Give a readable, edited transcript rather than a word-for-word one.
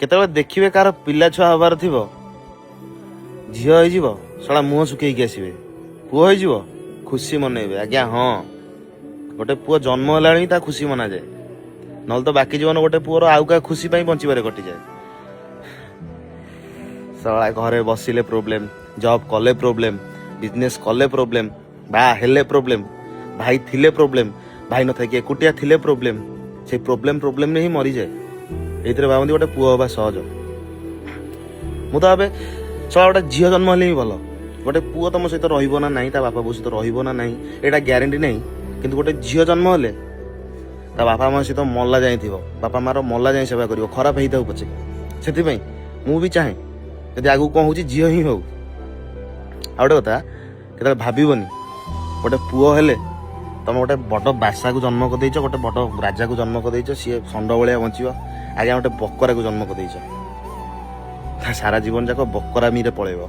କେତେବେଳେ ଦେଖିବେ କାହାର ପିଲା ଛୁଆ ହବାର ଥିବ, ଝିଅ ହେଇଯିବ ଶଳା ମୁହଁ ଶୁଖେଇକି ଆସିବେ, ପୁଅ ହେଇଯିବ ଖୁସି ମନେଇବେ। ଆଜ୍ଞା ହଁ, ଗୋଟେ ପୁଅ ଜନ୍ମ ହେଲାଣି ତା ଖୁସି ମନାଯାଏ, ନହେଲେ ତ ବାକି ଜୀବନ ଗୋଟେ ପୁଅର ଆଉ କାହା ଖୁସି ପାଇଁ ବଞ୍ଚିବାରେ କଟିଯାଏ। ଶଳା ଘରେ ବସିଲେ ପ୍ରୋବ୍ଲେମ୍, ଜବ୍ କଲେ ପ୍ରୋବ୍ଲେମ୍, ବିଜନେସ୍ କଲେ ପ୍ରୋବ୍ଲେମ୍, ବାହା ହେଲେ ପ୍ରୋବ୍ଲେମ୍, ଭାଇ ଥିଲେ ପ୍ରୋବ୍ଲେମ୍, ଭାଇ ନଥାଇକି ଏକୁଟିଆ ଥିଲେ ପ୍ରୋବ୍ଲେମ୍। ସେଇ ପ୍ରୋବ୍ଲେମ୍ରେ ହିଁ ମରିଯାଏ। ଏଇଥିରେ ଭାବନ୍ତି ଗୋଟେ ପୁଅ ହେବା ସହଜ। ମୁଁ ତ ଭାବେ ଶଳା ଗୋଟେ ଝିଅ ଜନ୍ମ ହେଲେ ହିଁ ଭଲ। ଗୋଟେ ପୁଅ ତମ ସହିତ ରହିବ ନା ନାହିଁ, ତା ବାପା ବୋଉ ସହିତ ରହିବ ନା ନାହିଁ ଏଇଟା ଗ୍ୟାରେଣ୍ଟି ନାହିଁ, କିନ୍ତୁ ଗୋଟେ ଝିଅ ଜନ୍ମ ହେଲେ ତା ବାପା ମା ସହିତ ମଲା ଯାଇ ଥିବ, ବାପା ମାର ମଲା ଯାଇ ସେବା କରିବ, ଖରାପ ହେଇଥାଉ ପଛେ। ସେଥିପାଇଁ ମୁଁ ବି ଚାହେଁ ଯଦି ଆଗକୁ କ'ଣ ହେଉଛି ଝିଅ ହିଁ ହଉ। ଆଉ ଗୋଟେ କଥା, କେତେବେଳେ ଭାବିବନି ଗୋଟେ ପୁଅ ହେଲେ ତମେ ଗୋଟେ ବଡ଼ ବାସାକୁ ଜନ୍ମ କରିଦେଇଛ, ଗୋଟେ ବଡ଼ ରାଜାକୁ ଜନ୍ମ କରିଦେଇଛ, ସିଏ ଷଣ୍ଢ ଭଳିଆ ବଞ୍ଚିବ। ଆଜ୍ଞା ଗୋଟେ ବକରାକୁ ଜନ୍ମ କରିଦେଇଛ, ତା ସାରା ଜୀବନ ଯାକ ବକରାମିରେ ପଳେଇବ।